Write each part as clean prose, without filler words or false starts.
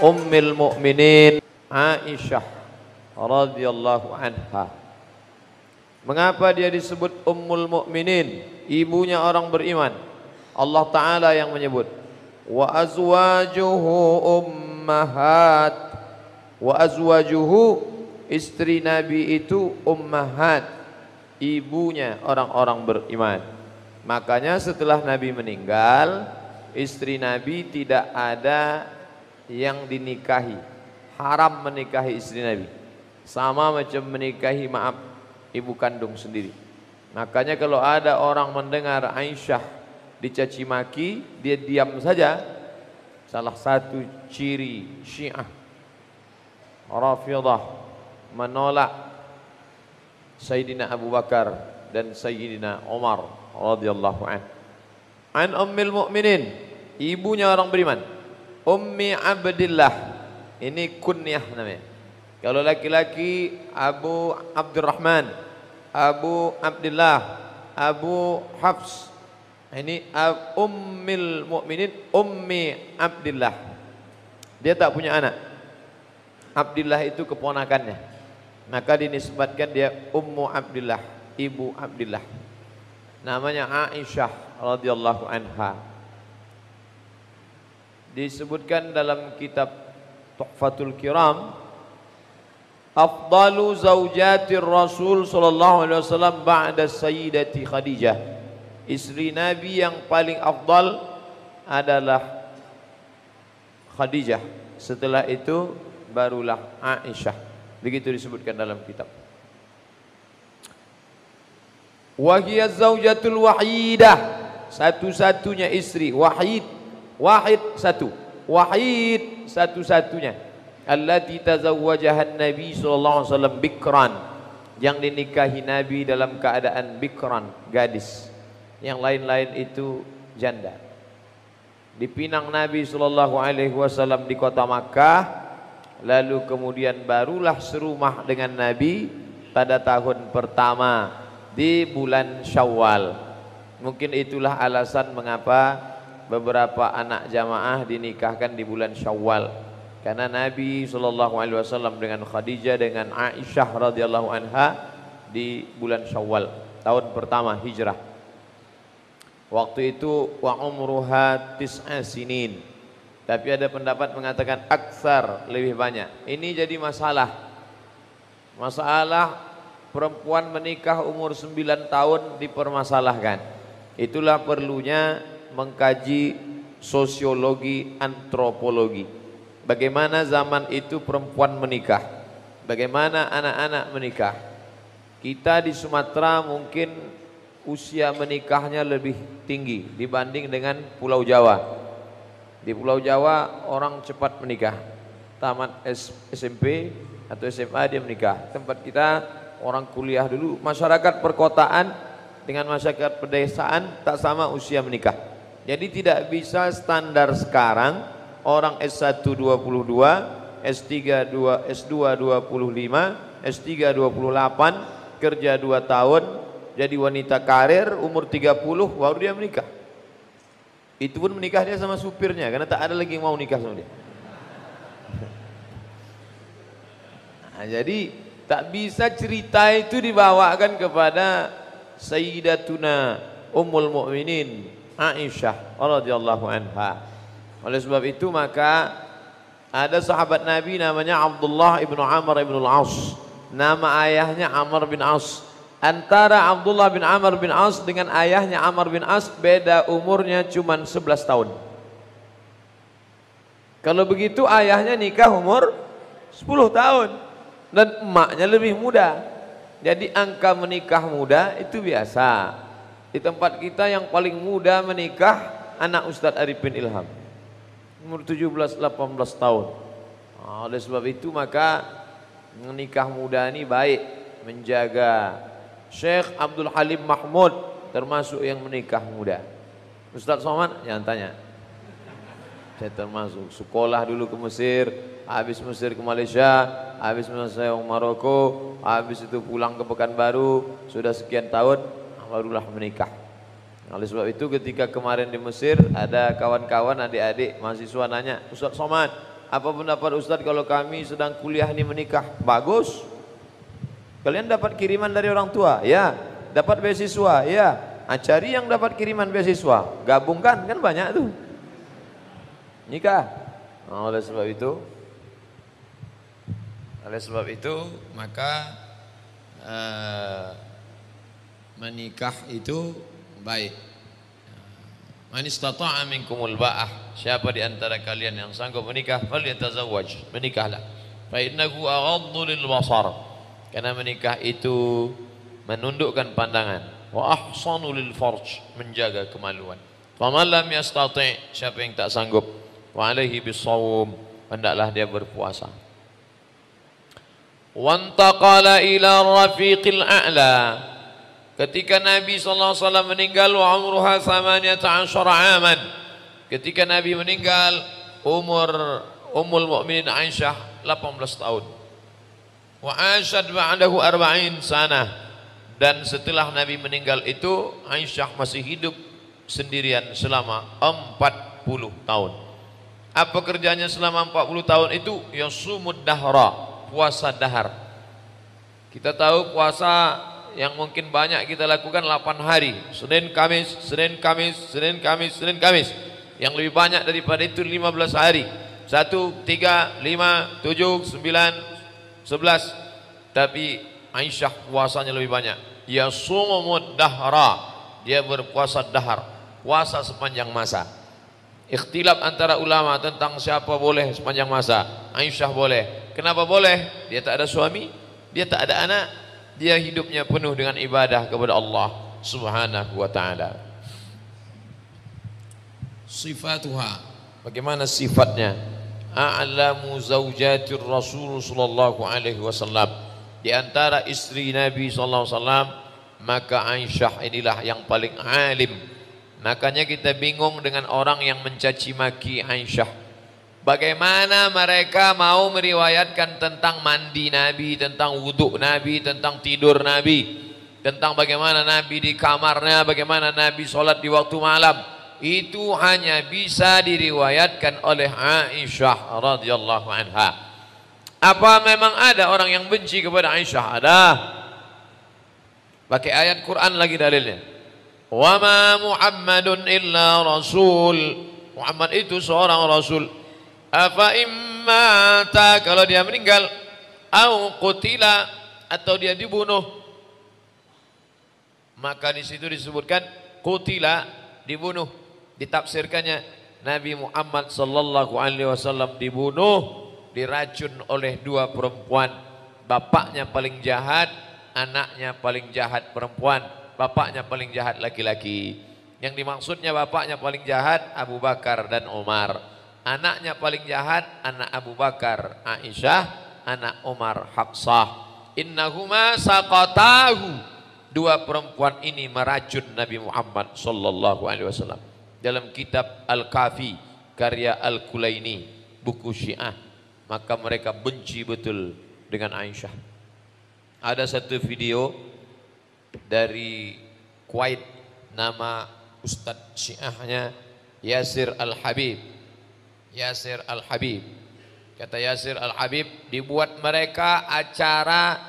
Ummul Mukminin Aisyah radhiyallahu anha. Mengapa dia disebut Ummul Mukminin, ibunya orang beriman? Allah Ta'ala yang menyebut, wa azwajuhu ummahat. Wa azwajuhu, istri Nabi itu ummahat, ibunya orang-orang beriman. Makanya setelah Nabi meninggal, istri Nabi tidak ada yang dinikahi, haram menikahi istri Nabi, sama macam menikahi ibu kandung sendiri. Makanya kalau ada orang mendengar Aisyah dicaci maki, dia diam saja. Salah satu ciri Syiah Rafidhah menolak Sayyidina Abu Bakar dan Sayyidina Umar radhiyallahu anhu. An Ummul Mukminin, ibunya orang beriman, Ummi Abdillah, ini kunyah namanya. Kalau laki-laki Abu Abdurrahman, Abu Abdillah, Abu Hafs. Ini Ummul Mukminin Ummi Abdillah. Dia tak punya anak. Abdillah itu keponakannya, maka dinisbatkan dia Ummu Abdillah, ibu Abdillah. Namanya Aisyah radhiyallahu anha. Disebutkan dalam kitab Tuhfatul Kiram, afdalu zaujatir Rasul sallallahu alaihi wasallam ba'da Sayyidati Khadijah. Istri Nabi yang paling afdal adalah Khadijah. Setelah itu barulah Aisyah. Begitu disebutkan dalam kitab. Wa hiya zaujatul wahidah, satu-satunya istri, wahid satu, wahid satu-satunya, allati tazawwajaha Nabi sallallahu alaihi wasallam bikran, yang dinikahi Nabi dalam keadaan bikran, gadis. Yang lain-lain itu janda. Dipinang Nabi sallallahu alaihi wasallam di kota Makkah, lalu kemudian barulah serumah dengan Nabi pada tahun pertama di bulan Syawal. Mungkin itulah alasan mengapa beberapa anak jamaah dinikahkan di bulan Syawal, karena Nabi SAW dengan Khadijah dengan Aisyah radhiyallahu anha di bulan Syawal tahun pertama hijrah. Waktu itu wa umruha tis'a sinin, tapi ada pendapat mengatakan aksar, lebih banyak. Ini jadi masalah perempuan menikah umur 9 tahun dipermasalahkan. Itulah perlunya mengkaji sosiologi, antropologi. Bagaimana zaman itu perempuan menikah, bagaimana anak-anak menikah. Kita di Sumatera mungkin usia menikahnya lebih tinggi dibanding dengan Pulau Jawa. Di Pulau Jawa orang cepat menikah, tamat SMP atau SMA dia menikah. Tempat kita orang kuliah dulu, masyarakat perkotaan dengan masyarakat pedesaan tak sama usia menikah. Jadi tidak bisa standar sekarang orang S1 22, S3 2, S2 25, S3 28, kerja 2 tahun, jadi wanita karir, umur 30 baru dia menikah. Itu pun menikah dia sama supirnya, karena tak ada lagi yang mau nikah sama dia. Nah, jadi tak bisa cerita itu dibawakan kepada Sayyidatuna Ummul Mukminin Aisyah radhiyallahu anha. Oleh sebab itu maka ada sahabat Nabi namanya Abdullah ibnu Amr ibnu al-As. Nama ayahnya Amr bin As. Antara Abdullah bin Amr bin As dengan ayahnya Amr bin As beda umurnya cuma 11 tahun. Kalau begitu ayahnya nikah umur 10 tahun dan emaknya lebih muda. Jadi angka menikah muda itu biasa. Di tempat kita yang paling muda menikah anak Ustadz Arifin Ilham, umur 17-18 tahun. Nah, oleh sebab itu maka menikah muda ini baik, menjaga. Syekh Abdul Halim Mahmud termasuk yang menikah muda. Ustadz Somad jangan tanya, saya termasuk. Sekolah dulu ke Mesir, habis Mesir ke Malaysia, habis Malaysia ke Maroko, habis itu pulang ke Pekanbaru, sudah sekian tahun barulah menikah. Oleh sebab itu ketika kemarin di Mesir ada kawan-kawan adik-adik mahasiswa nanya, Ustadz Somad apa pendapat Ustadz kalau kami sedang kuliah ini menikah? Bagus. Kalian dapat kiriman dari orang tua? Ya. Dapat beasiswa? Ya. Cari yang dapat kiriman beasiswa, gabungkan, kan banyak tuh. Nikah. Oleh sebab itu maka menikah itu baik. Man istata'a minkumul ba'ah, siapa di antara kalian yang sanggup menikah, falyatazawwaj, menikahlah. Fa innahu aghaddu lil basar, karena menikah itu menundukkan pandangan, wa ahsanu lil farj, menjaga kemaluan. Faman lam yastati', siapa yang tak sanggup, wa alaihi bisawm, hendaklah dia berpuasa. Wantaqala ila rafiqil a'la, ketika Nabi SAW meninggal, wa umruha 18 aman, ketika Nabi meninggal umur Ummul Mukminin Aisyah 18 tahun. Wa asyad ba'dahu 40 sanah, dan setelah Nabi meninggal itu Aisyah masih hidup sendirian selama 40 tahun. Apa kerjanya selama 40 tahun itu? Yasumud dahra, puasa dahar. Kita tahu puasa yang mungkin banyak kita lakukan 8 hari, Senin, Kamis, Senin, Kamis, Senin, Kamis, Senin, Kamis. Yang lebih banyak daripada itu 15 hari. 1, 3, 5, 7, 9, 11. Tapi Aisyah puasanya lebih banyak. Yasumud dahra, dia berpuasa dahar, puasa sepanjang masa. Ikhtilaf antara ulama tentang siapa boleh sepanjang masa. Aisyah boleh. Kenapa boleh? Dia tak ada suami, dia tak ada anak, dia hidupnya penuh dengan ibadah kepada Allah Subhanahu wa ta'ala. Sifatuha, bagaimana sifatnya? A'lamu zawjatir Rasul sallallahu alaihi wasallam, di antara istri Nabi sallallahu alaihi wasallam, maka Aisyah inilah yang paling alim. Makanya kita bingung dengan orang yang mencaci maki Aisyah. Bagaimana mereka mau meriwayatkan tentang mandi Nabi, tentang wudhu Nabi, tentang tidur Nabi, tentang bagaimana Nabi di kamarnya, bagaimana Nabi sholat di waktu malam. Itu hanya bisa diriwayatkan oleh Aisyah radhiyallahu anha. Apa memang ada orang yang benci kepada Aisyah? Ada. Pakai ayat Quran lagi dalilnya. Wa ma Muhammadun illa rasul. Muhammad itu seorang rasul. Afa immata, kalau dia meninggal, au qutila, atau dia dibunuh, maka di situ disebutkan qutila, dibunuh. Ditafsirkannya Nabi Muhammad sallallahu alaihi wasallam dibunuh, diracun oleh 2 perempuan. Bapaknya paling jahat, anaknya paling jahat perempuan. Bapaknya paling jahat laki-laki. Yang dimaksudnya bapaknya paling jahat Abu Bakar dan Umar. Anaknya paling jahat anak Abu Bakar Aisyah, anak Umar Hafsah. Innahuma saqatahu, 2 perempuan ini meracun Nabi Muhammad sallallahu alaihi wasallam. Dalam kitab Al-Kafi karya Al-Kulaini, buku Syiah, maka mereka benci betul dengan Aisyah. Ada satu video dari Kuwait, nama Ustadz Syiahnya Yasir Al-Habib. Yasir Al-Habib, kata Yasir Al-Habib, dibuat mereka acara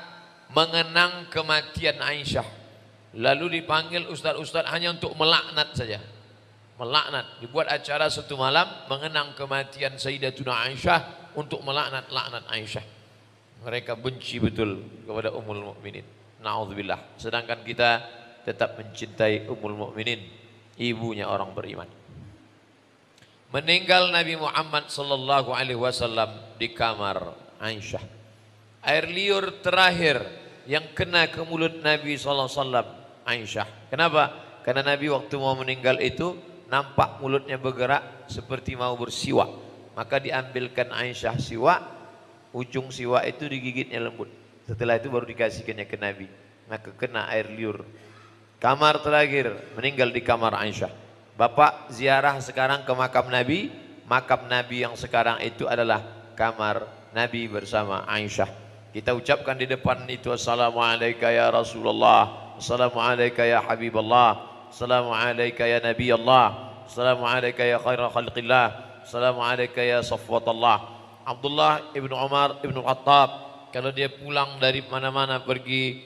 mengenang kematian Aisyah, lalu dipanggil ustadz-ustadz hanya untuk melaknat saja. Melaknat, dibuat acara satu malam mengenang kematian Sayyidatuna Aisyah untuk melaknat Aisyah. Mereka benci betul kepada Ummul Mukminin. Na'udzubillah. Sedangkan kita tetap mencintai Ummul Mukminin, ibunya orang beriman. Meninggal Nabi Muhammad sallallahu alaihi wasallam di kamar Aisyah. Air liur terakhir yang kena ke mulut Nabi sallallahu alaihi wasallam Aisyah. Kenapa? Karena Nabi waktu mau meninggal itu nampak mulutnya bergerak seperti mau bersiwak. Maka diambilkan Aisyah siwak, ujung siwak itu digigitnya lembut. Setelah itu baru dikasihkannya ke Nabi. Maka kena air liur. Kamar terakhir, meninggal di kamar Aisyah. Bapak ziarah sekarang ke makam Nabi. Makam Nabi yang sekarang itu adalah kamar Nabi bersama Aisyah. Kita ucapkan di depan itu, Assalamualaikum ya Rasulullah, Assalamualaikum ya Habibullah, Assalamualaikum ya Nabi Allah, Assalamualaikum ya khairul khalqillah, Assalamualaikum ya Safwatullah. Abdullah ibnu Umar ibnu Khattab, kalau dia pulang dari mana-mana pergi,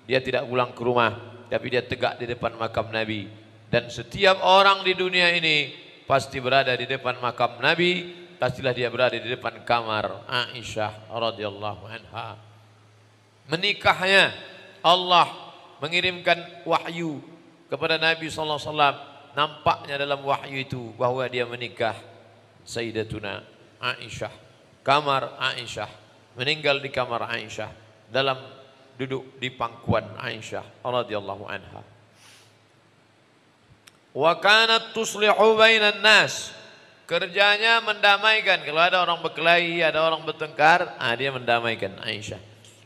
dia tidak pulang ke rumah, tapi dia tegak di depan makam Nabi. Dan setiap orang di dunia ini pasti berada di depan makam Nabi, pastilah dia berada di depan kamar Aisyah radhiyallahu anha. Menikahnya, Allah mengirimkan wahyu kepada Nabi sallallahu alaihi wasallam. Nampaknya dalam wahyu itu bahwa dia menikah Sayyidatuna Aisyah, kamar Aisyah, meninggal di kamar Aisyah, dalam duduk di pangkuan Aisyah radhiyallahu anha. Wa kanat tuslihu bainan nas, kerjanya mendamaikan. Kalau ada orang berkelahi, ada orang bertengkar, dia mendamaikan Aisyah.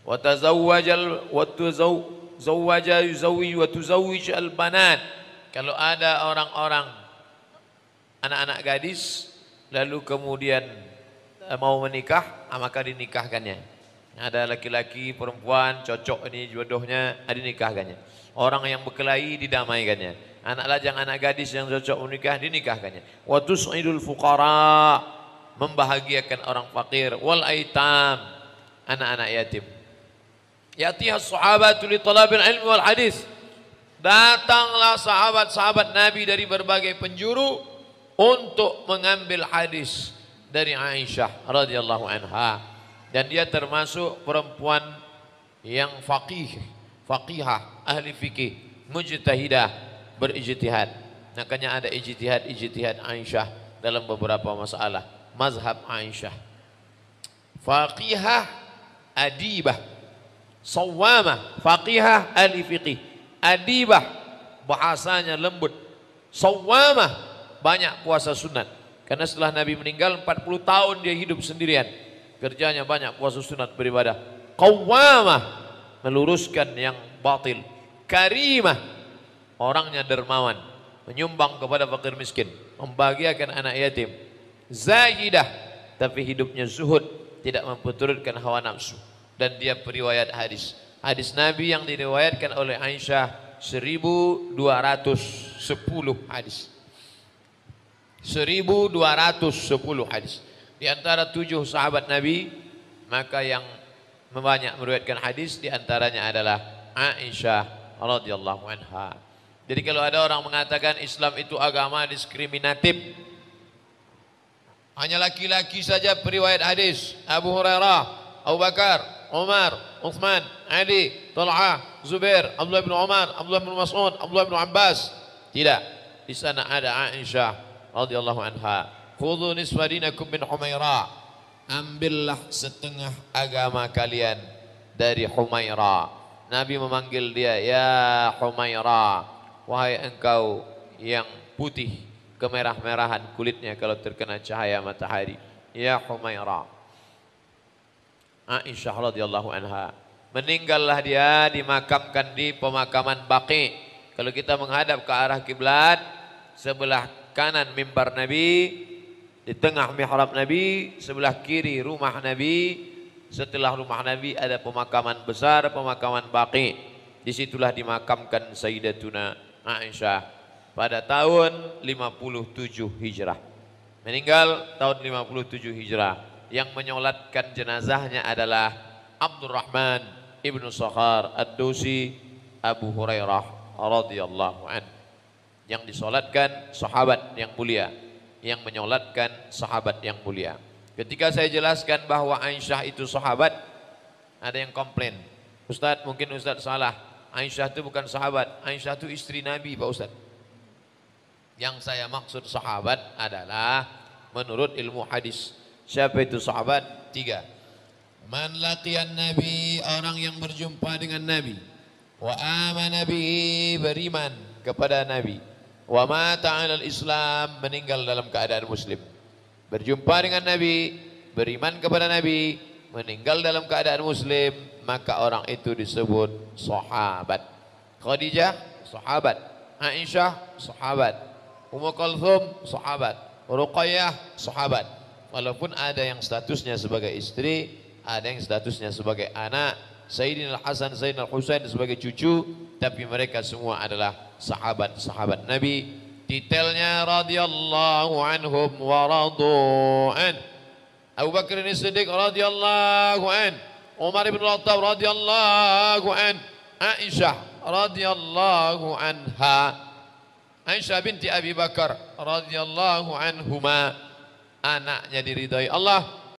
Wa tazawwajal wa tuzawwaja yuzawwij wa tuzawwij al banat. Kalau ada orang-orang anak-anak gadis lalu kemudian mau menikah, maka dinikahkannya. Ada laki-laki, perempuan cocok ini jodohnya, dinikahkannya. Orang yang berkelahi didamaikannya. Anak lajang, anak gadis yang cocok menikah dinikahkannya. Wa tus'idul fuqara, membahagiakan orang fakir. Wal aitam, anak-anak yatim. Yatihas sahabatu li talabil ilmi wal hadis. Datanglah sahabat-sahabat Nabi dari berbagai penjuru untuk mengambil hadis dari Aisyah radhiyallahu anha. Dan dia termasuk perempuan yang faqihah, ahli fikih, mujtahidah, berijtihad. Makanya ada ijtihad Aisyah dalam beberapa masalah. Mazhab Aisyah. Faqihah, adibah, sawamah, faqihah, ahli fikih. Adibah, bahasanya lembut. Sawamah, banyak puasa sunat. Karena setelah Nabi meninggal 40 tahun dia hidup sendirian. Kerjanya banyak puasa sunat, beribadah. Qawwamah, meluruskan yang batil. Karimah, orangnya dermawan, menyumbang kepada fakir miskin, membahagiakan anak yatim. Zahidah, tapi hidupnya zuhud, tidak memperturutkan hawa nafsu. Dan dia periwayat hadis. Hadis Nabi yang diriwayatkan oleh Aisyah 1210 hadis. 1210 hadis. Di antara 7 sahabat Nabi, maka yang banyak meriwayatkan hadis di antaranya adalah Aisyah radhiyallahu anha. Jadi kalau ada orang mengatakan Islam itu agama diskriminatif, hanya laki-laki saja periwayat hadis, Abu Hurairah, Abu Bakar, Umar, Uthman, Ali, Talha, Zubair, Abdullah bin Umar, Abdullah bin Mas'ud, Abdullah bin Abbas. Tidak. Di sana ada Aisyah radhiyallahu anha. Khudhu nisfa dinakum min Humaira. Ambillah setengah agama kalian dari Humaira. Nabi memanggil dia, ya Humaira, wahai engkau yang putih kemerah-merahan kulitnya kalau terkena cahaya matahari. Ya Humaira. Aisyah radhiyallahu anha. Meninggallah dia, dimakamkan di pemakaman Baqi. Kalau kita menghadap ke arah kiblat, sebelah kanan mimbar Nabi, di tengah mihrab Nabi, sebelah kiri rumah Nabi. Setelah rumah Nabi ada pemakaman besar, pemakaman Baqi. Disitulah dimakamkan Sayyidatuna Aisyah pada tahun 57 Hijrah. Meninggal tahun 57 Hijrah. Yang menyolatkan jenazahnya adalah Abdurrahman ibnu Sakhar Ad-Dausi Abu Hurairah radhiyallahu anhu. Yang disolatkan sahabat yang mulia, yang menyolatkan sahabat yang mulia. Ketika saya jelaskan bahwa Aisyah itu sahabat, ada yang komplain, Ustadz mungkin Ustadz salah, Aisyah itu bukan sahabat, Aisyah itu istri Nabi Pak Ustadz. Yang saya maksud sahabat adalah menurut ilmu hadis. Siapa itu sahabat? 3. Man laqiyan Nabi, orang yang berjumpa dengan Nabi. Wa amana bihi, beriman kepada Nabi. Wa mata 'alal Islam, meninggal dalam keadaan muslim. Berjumpa dengan Nabi, beriman kepada Nabi, meninggal dalam keadaan muslim, maka orang itu disebut sahabat. Khadijah sahabat, Aisyah sahabat, Ummu Kulthum sahabat, Ruqayyah sahabat. Walaupun ada yang statusnya sebagai istri, ada yang statusnya sebagai anak, Sayyidina Hasan, Sayyidina Husain sebagai cucu, tapi mereka semua adalah sahabat-sahabat Nabi. Detailnya radhiyallahu anhum wa radu'an. Abu Bakar As-Siddiq radhiyallahu an, Umar bin Khattab radhiyallahu an, Aisyah radhiyallahu anha, Aisyah binti Abi Bakar radhiyallahu anhuma, anaknya diridhai Allah,